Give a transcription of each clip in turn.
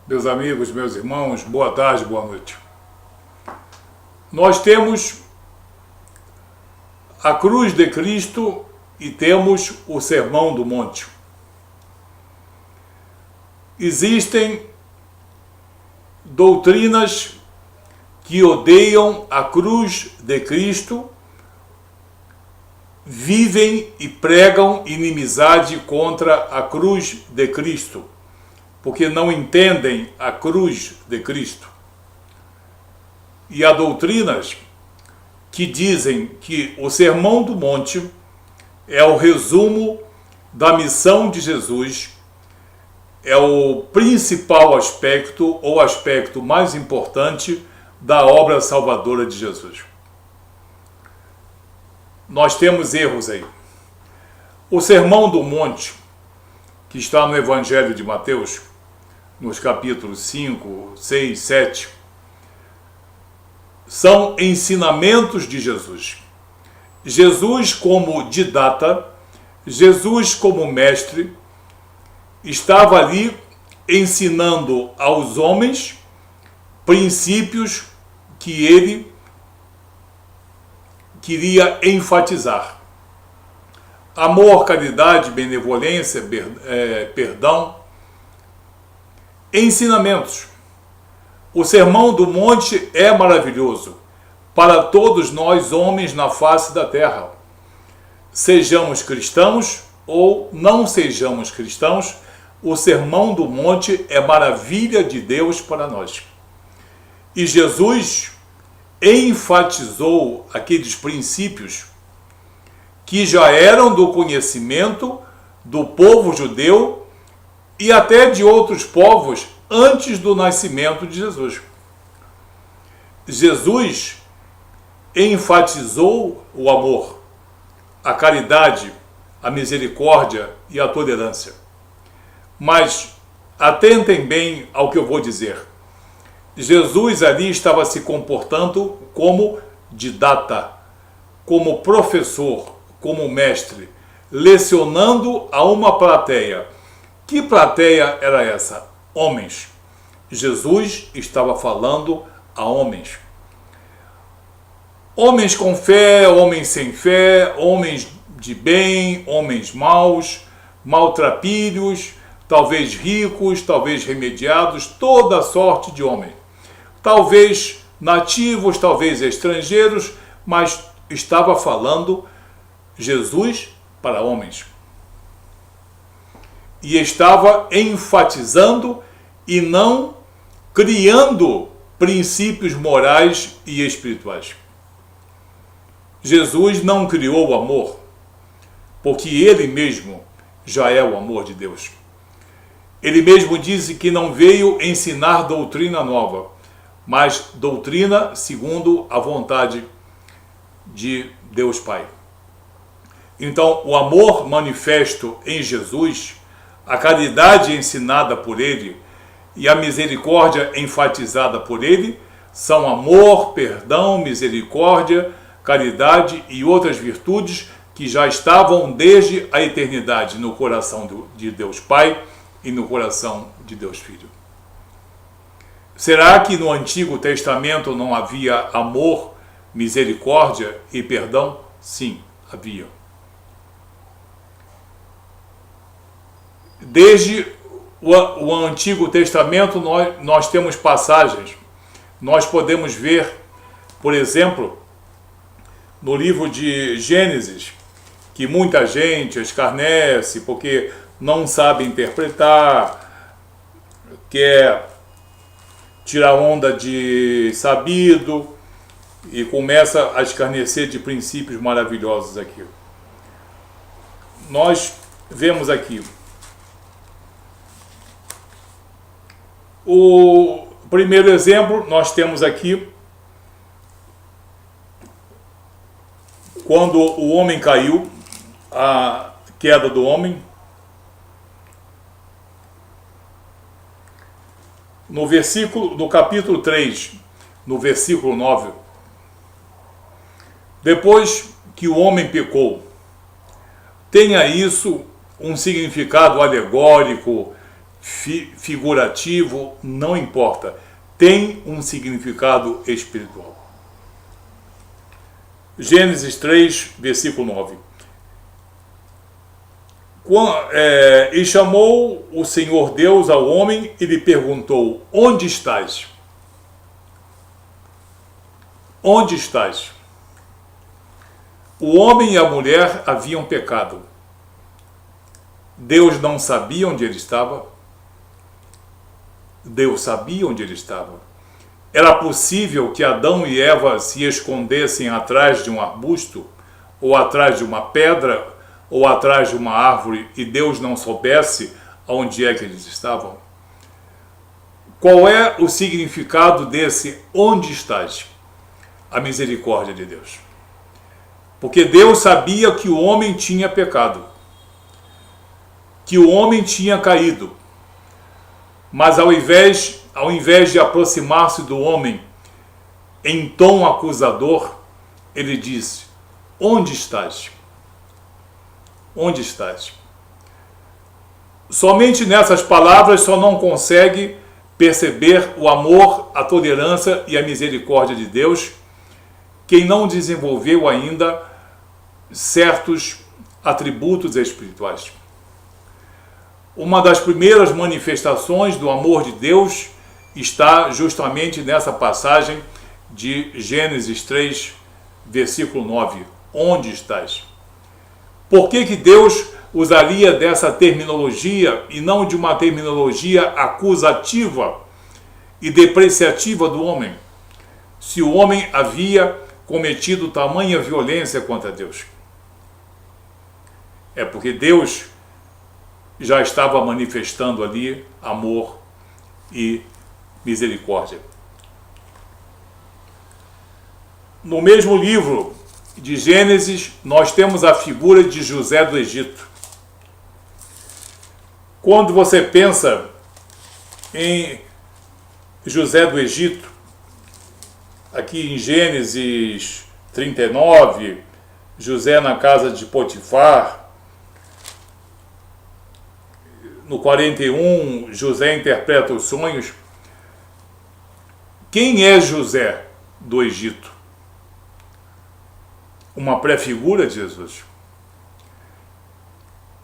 Meus amigos, meus irmãos, boa tarde, boa noite. Nós temos a cruz de Cristo e temos o Sermão do Monte. Existem doutrinas que odeiam a cruz de Cristo, vivem e pregam inimizade contra a cruz de Cristo, porque não entendem a cruz de Cristo. E há doutrinas que dizem que o Sermão do Monte é o resumo da missão de Jesus, é o principal aspecto ou aspecto mais importante da obra salvadora de Jesus. Nós temos erros aí. O Sermão do Monte, que está no Evangelho de Mateus, nos capítulos 5, 6, 7, são ensinamentos de Jesus. Jesus como didata, Jesus como mestre, estava ali ensinando aos homens princípios que ele queria enfatizar. Amor, caridade, benevolência, perdão, ensinamentos. O Sermão do Monte é maravilhoso para todos nós homens na face da terra. Sejamos cristãos ou não sejamos cristãos, o Sermão do Monte é maravilha de Deus para nós. E Jesus enfatizou aqueles princípios que já eram do conhecimento do povo judeu e até de outros povos antes do nascimento de Jesus. Jesus enfatizou o amor, a caridade, a misericórdia e a tolerância. Mas atentem bem ao que eu vou dizer. Jesus ali estava se comportando como didata, como professor, como mestre, lecionando a uma plateia. Que plateia era essa? Homens. Jesus estava falando a homens. Homens com fé, homens sem fé, homens de bem, homens maus, maltrapilhos, talvez ricos, talvez remediados, toda sorte de homem. Talvez nativos, talvez estrangeiros, mas estava falando Jesus para homens. E estava enfatizando e não criando princípios morais e espirituais. Jesus não criou o amor, porque ele mesmo já é o amor de Deus. Ele mesmo disse que não veio ensinar doutrina nova, mas doutrina segundo a vontade de Deus Pai. Então, o amor manifesto em Jesus, a caridade ensinada por ele e a misericórdia enfatizada por ele são amor, perdão, misericórdia, caridade e outras virtudes que já estavam desde a eternidade no coração de Deus Pai e no coração de Deus Filho. Será que no Antigo Testamento não havia amor, misericórdia e perdão? Sim, havia. Desde o Antigo Testamento nós temos passagens. Nós podemos ver, por exemplo, no livro de Gênesis, que muita gente escarnece porque não sabe interpretar, quer tirar onda de sabido e começa a escarnecer de princípios maravilhosos aqui. Nós vemos aqui o primeiro exemplo, nós temos aqui quando o homem caiu, a queda do homem. No capítulo 3, no versículo 9, depois que o homem pecou, tenha isso um significado alegórico, figurativo, não importa. Tem um significado espiritual. Gênesis 3, versículo 9. E chamou o Senhor Deus ao homem e lhe perguntou: onde estás? Onde estás? O homem e a mulher haviam pecado. Deus não sabia onde ele estava? Deus sabia onde ele estava. Era possível que Adão e Eva se escondessem atrás de um arbusto, ou atrás de uma pedra, ou atrás de uma árvore, e Deus não soubesse onde é que eles estavam? Qual é o significado desse onde estás? A misericórdia de Deus. Porque Deus sabia que o homem tinha pecado, que o homem tinha caído, mas ao invés de aproximar-se do homem em tom acusador, ele disse: onde estás? Onde estás? Somente nessas palavras só não consegue perceber o amor, a tolerância e a misericórdia de Deus quem não desenvolveu ainda certos atributos espirituais. Uma das primeiras manifestações do amor de Deus está justamente nessa passagem de Gênesis 3, versículo 9. Onde estás? Por que Deus usaria dessa terminologia e não de uma terminologia acusativa e depreciativa do homem, se o homem havia cometido tamanha violência contra Deus? É porque Deus já estava manifestando ali amor e misericórdia. No mesmo livro de Gênesis, nós temos a figura de José do Egito. Quando você pensa em José do Egito, aqui em Gênesis 39, José na casa de Potifar, no 41, José interpreta os sonhos. Quem é José do Egito? Uma pré-figura de Jesus.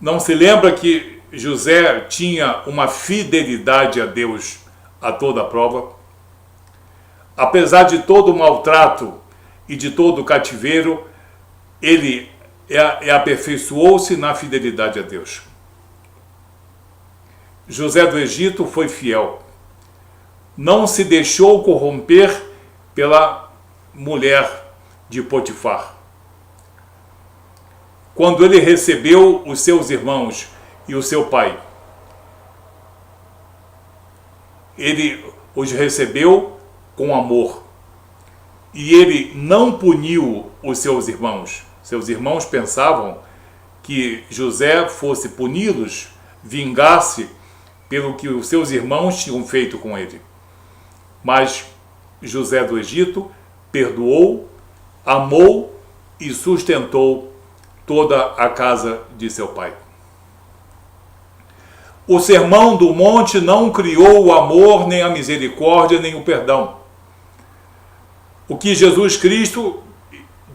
Não se lembra que José tinha uma fidelidade a Deus a toda prova? Apesar de todo o maltrato e de todo o cativeiro, ele aperfeiçoou-se na fidelidade a Deus. José do Egito foi fiel. Não se deixou corromper pela mulher de Potifar. Quando ele recebeu os seus irmãos e o seu pai, ele os recebeu com amor. E ele não puniu os seus irmãos. Seus irmãos pensavam que José fosse puni-los, vingar-se pelo que os seus irmãos tinham feito com ele. Mas José do Egito perdoou, amou e sustentou toda a casa de seu pai. O Sermão do Monte não criou o amor, nem a misericórdia, nem o perdão. O que Jesus Cristo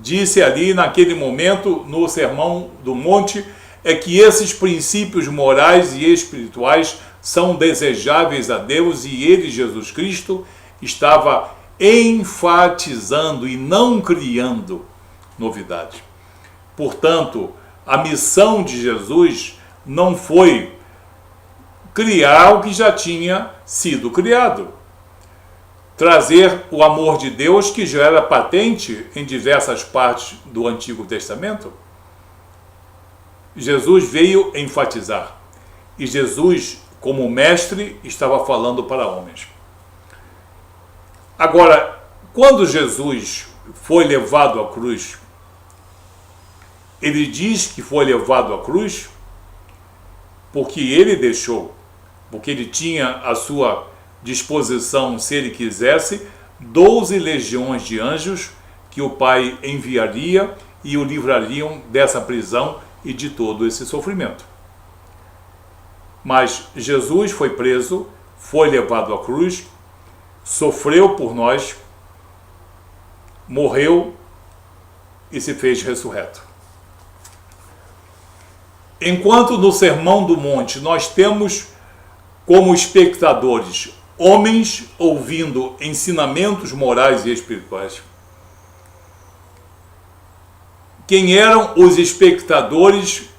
disse ali naquele momento no Sermão do Monte é que esses princípios morais e espirituais são desejáveis a Deus, e ele, Jesus Cristo, estava enfatizando e não criando novidade. Portanto, a missão de Jesus não foi criar o que já tinha sido criado. Trazer o amor de Deus que já era patente em diversas partes do Antigo Testamento. Jesus veio enfatizar. E Jesus, como mestre, estava falando para homens. Agora, quando Jesus foi levado à cruz, ele diz que foi levado à cruz porque ele deixou, porque ele tinha à sua disposição, se ele quisesse, 12 legiões de anjos que o Pai enviaria e o livrariam dessa prisão e de todo esse sofrimento. Mas Jesus foi preso, foi levado à cruz, sofreu por nós, morreu e se fez ressurreto. Enquanto no Sermão do Monte nós temos como espectadores homens ouvindo ensinamentos morais e espirituais, quem eram os espectadores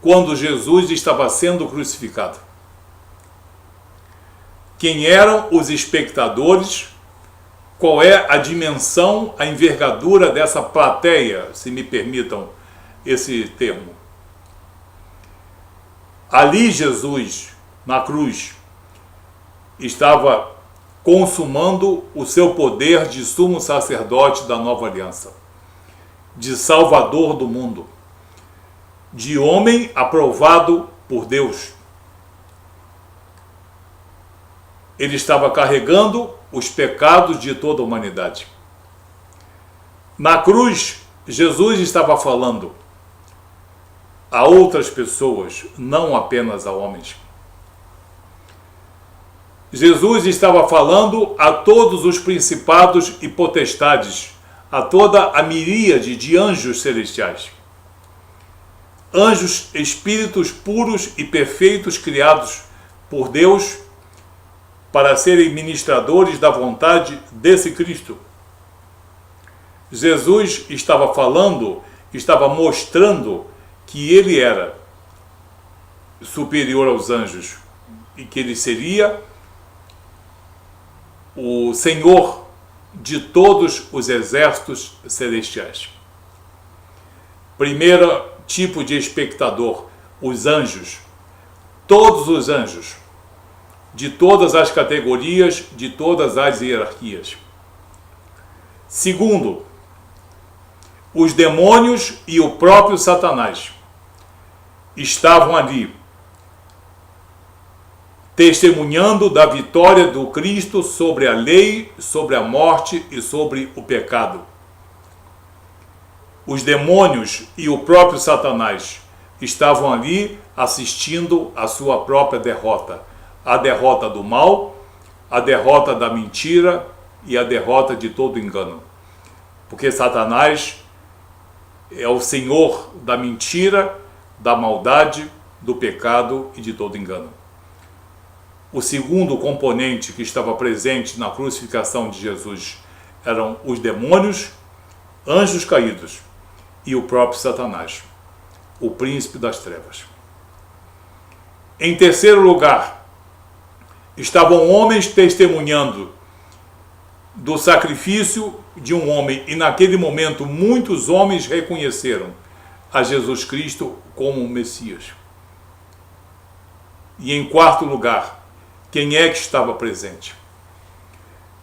quando Jesus estava sendo crucificado? Quem eram os espectadores? Qual é a dimensão, a envergadura dessa plateia, se me permitam esse termo? Ali Jesus, na cruz, estava consumando o seu poder de sumo sacerdote da nova aliança, de salvador do mundo, de homem aprovado por Deus. Ele estava carregando os pecados de toda a humanidade. Na cruz, Jesus estava falando a outras pessoas, não apenas a homens. Jesus estava falando a todos os principados e potestades, a toda a miríade de anjos celestiais. Anjos, espíritos puros e perfeitos criados por Deus para serem ministradores da vontade desse Cristo. Jesus estava falando, estava mostrando que ele era superior aos anjos e que ele seria o Senhor de todos os exércitos celestiais. Primeiro tipo de espectador, os anjos, todos os anjos, de todas as categorias, de todas as hierarquias. Segundo, os demônios e o próprio Satanás estavam ali, testemunhando da vitória do Cristo sobre a lei, sobre a morte e sobre o pecado. Os demônios e o próprio Satanás estavam ali assistindo à sua própria derrota. A derrota do mal, a derrota da mentira e a derrota de todo engano. Porque Satanás é o senhor da mentira, da maldade, do pecado e de todo engano. O segundo componente que estava presente na crucificação de Jesus eram os demônios, anjos caídos e o próprio Satanás, o príncipe das trevas. Em terceiro lugar, estavam homens testemunhando do sacrifício de um homem, e naquele momento muitos homens reconheceram a Jesus Cristo como o Messias. E em quarto lugar, quem é que estava presente?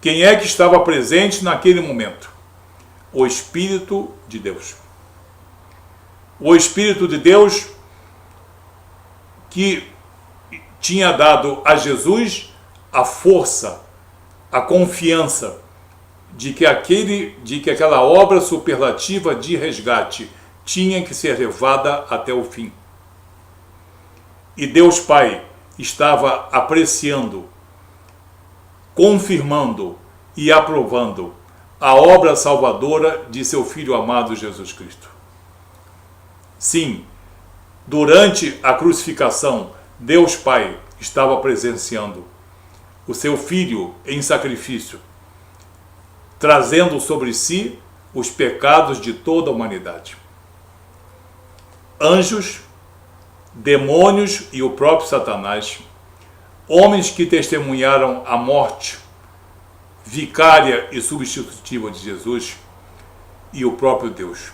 Quem é que estava presente naquele momento? O Espírito de Deus. O Espírito de Deus que tinha dado a Jesus a força, a confiança de que aquela obra superlativa de resgate tinha que ser levada até o fim. E Deus Pai estava apreciando, confirmando e aprovando a obra salvadora de seu Filho amado Jesus Cristo. Sim, durante a crucificação, Deus Pai estava presenciando o seu Filho em sacrifício, trazendo sobre si os pecados de toda a humanidade. Anjos, demônios e o próprio Satanás, homens que testemunharam a morte vicária e substitutiva de Jesus, e o próprio Deus.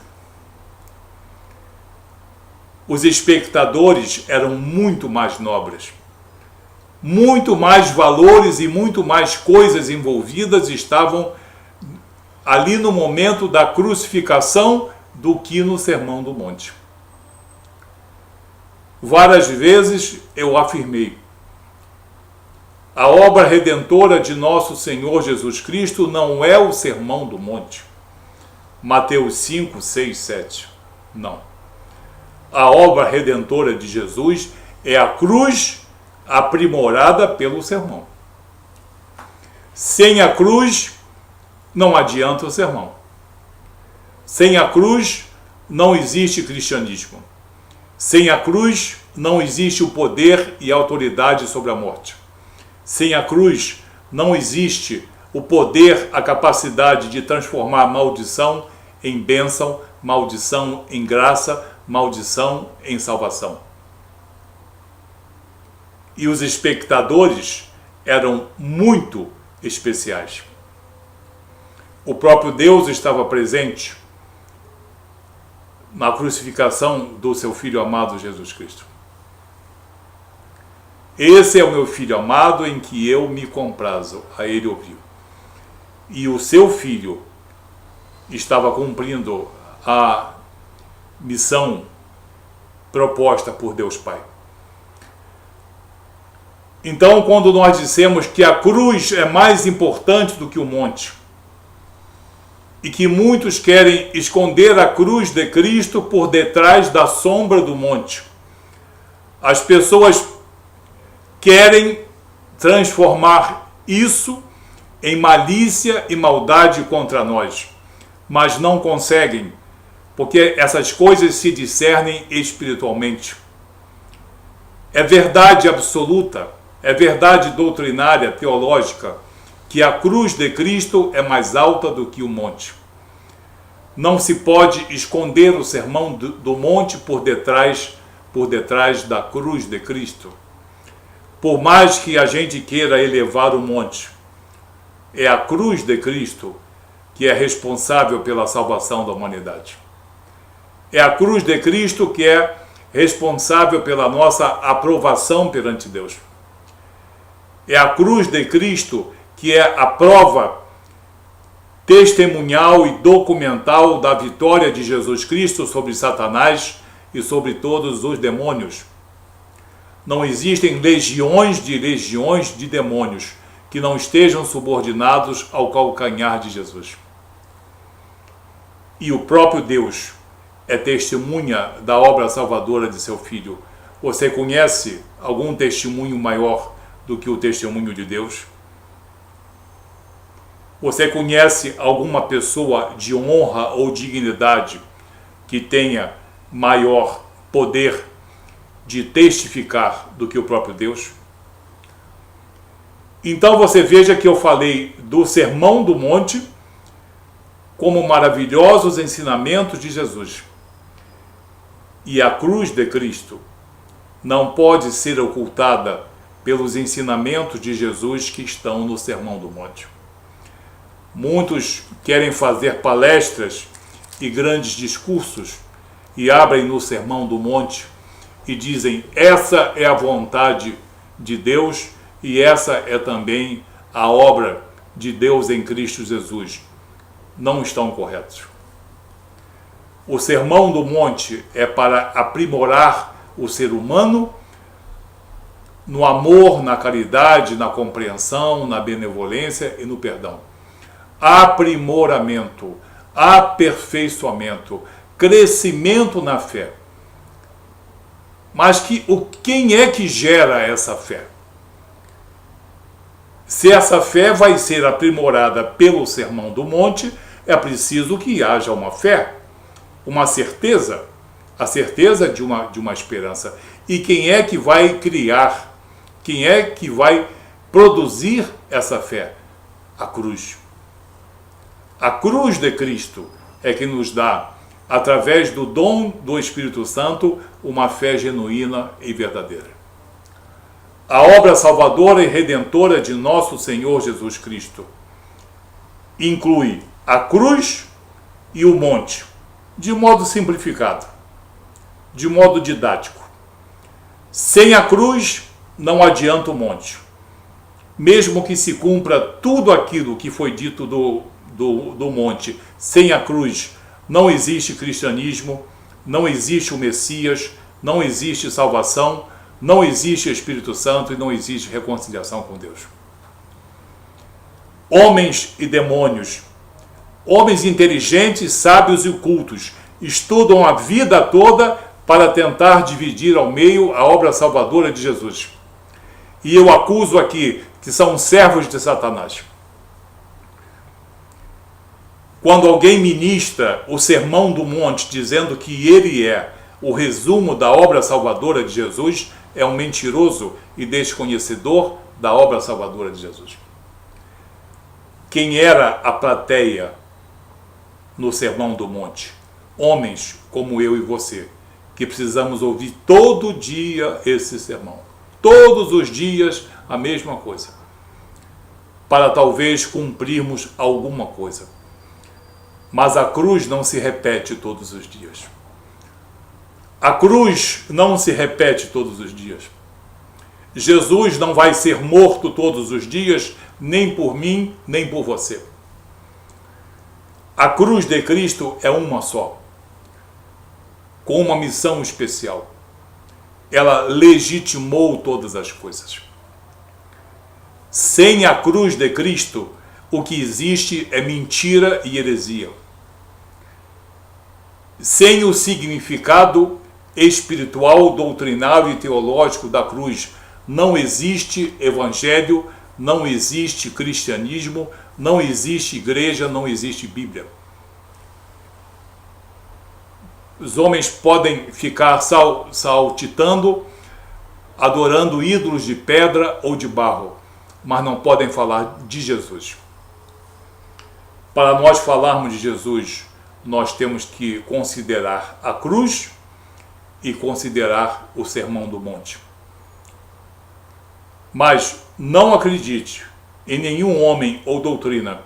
Os espectadores eram muito mais nobres, muito mais valores e muito mais coisas envolvidas estavam ali no momento da crucificação do que no Sermão do Monte. Várias vezes eu afirmei: a obra redentora de nosso Senhor Jesus Cristo não é o Sermão do Monte. Mateus 5, 6, 7. Não. A obra redentora de Jesus é a cruz aprimorada pelo sermão. Sem a cruz, não adianta o sermão. Sem a cruz, não existe cristianismo. Sem a cruz, não existe o poder e a autoridade sobre a morte. Sem a cruz, não existe o poder, a capacidade de transformar maldição em bênção, maldição em graça, maldição em salvação. E os espectadores eram muito especiais. O próprio Deus estava presente na crucificação do seu Filho amado Jesus Cristo. Esse é o meu Filho amado em que eu me comprazo, a ele ouviu. E o seu Filho estava cumprindo a missão proposta por Deus Pai. Então, quando nós dissemos que a cruz é mais importante do que o monte, e que muitos querem esconder a cruz de Cristo por detrás da sombra do monte, as pessoas querem transformar isso em malícia e maldade contra nós, mas não conseguem, porque essas coisas se discernem espiritualmente. É verdade absoluta, é verdade doutrinária, teológica, que a cruz de Cristo é mais alta do que o monte. Não se pode esconder o sermão do monte por detrás da cruz de Cristo. Por mais que a gente queira elevar o monte, é a cruz de Cristo que é responsável pela salvação da humanidade. É a cruz de Cristo que é responsável pela nossa aprovação perante Deus. É a cruz de Cristo que é a prova testemunhal e documental da vitória de Jesus Cristo sobre Satanás e sobre todos os demônios. Não existem legiões de demônios que não estejam subordinados ao calcanhar de Jesus. E o próprio Deus é testemunha da obra salvadora de seu Filho. Você conhece algum testemunho maior do que o testemunho de Deus? Você conhece alguma pessoa de honra ou dignidade que tenha maior poder de testificar do que o próprio Deus? Então você veja que eu falei do Sermão do Monte como maravilhosos ensinamentos de Jesus. E a cruz de Cristo não pode ser ocultada pelos ensinamentos de Jesus que estão no Sermão do Monte. Muitos querem fazer palestras e grandes discursos e abrem no Sermão do Monte e dizem: essa é a vontade de Deus e essa é também a obra de Deus em Cristo Jesus. Não estão corretos. O Sermão do Monte é para aprimorar o ser humano no amor, na caridade, na compreensão, na benevolência e no perdão. Aprimoramento, aperfeiçoamento, crescimento na fé. Mas quem é que gera essa fé? Se essa fé vai ser aprimorada pelo Sermão do Monte, é preciso que haja uma fé, uma certeza, a certeza de uma esperança. E quem é que vai criar, quem é que vai produzir essa fé? A cruz. A cruz de Cristo é que nos dá, através do dom do Espírito Santo, uma fé genuína e verdadeira. A obra salvadora e redentora de nosso Senhor Jesus Cristo inclui a cruz e o monte, de modo simplificado, de modo didático. Sem a cruz, não adianta o monte. Mesmo que se cumpra tudo aquilo que foi dito do monte, sem a cruz não existe cristianismo, não existe o Messias, não existe salvação, não existe Espírito Santo e não existe reconciliação com Deus. Homens e demônios, homens inteligentes, sábios e cultos, estudam a vida toda para tentar dividir ao meio a obra salvadora de Jesus. e eu acuso aqui que são servos de Satanás. Quando alguém ministra o Sermão do Monte dizendo que ele é o resumo da obra salvadora de Jesus, é um mentiroso e desconhecedor da obra salvadora de Jesus. Quem era a plateia no Sermão do Monte? Homens como eu e você, que precisamos ouvir todo dia esse sermão. Todos os dias a mesma coisa. Para talvez cumprirmos alguma coisa. Mas a cruz não se repete todos os dias. A cruz não se repete todos os dias. Jesus não vai ser morto todos os dias, nem por mim, nem por você. A cruz de Cristo é uma só, com uma missão especial. Ela legitimou todas as coisas. Sem a cruz de Cristo, o que existe é mentira e heresia. Sem o significado espiritual, doutrinário e teológico da cruz, não existe evangelho, não existe cristianismo, não existe igreja, não existe Bíblia. Os homens podem ficar saltitando, adorando ídolos de pedra ou de barro, mas não podem falar de Jesus. Para nós falarmos de Jesus, nós temos que considerar a cruz e considerar o Sermão do Monte. Mas não acredite em nenhum homem ou doutrina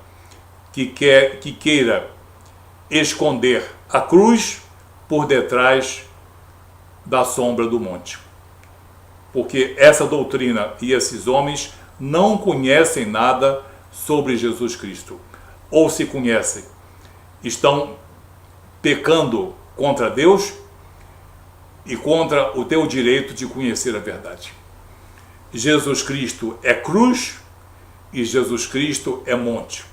que queira esconder a cruz por detrás da sombra do monte. Porque essa doutrina e esses homens não conhecem nada sobre Jesus Cristo. Ou se conhecem, estão pecando contra Deus e contra o teu direito de conhecer a verdade. Jesus Cristo é cruz e Jesus Cristo é monte.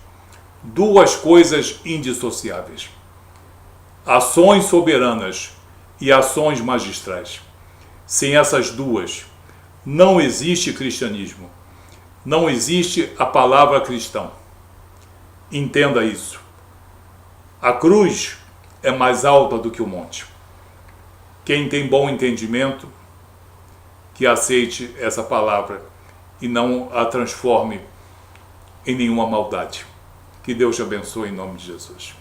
Duas coisas indissociáveis. Ações soberanas e ações magistrais. Sem essas duas, não existe cristianismo. Não existe a palavra cristão. Entenda isso. A cruz é mais alta do que o monte. Quem tem bom entendimento, que aceite essa palavra e não a transforme em nenhuma maldade. Que Deus te abençoe em nome de Jesus.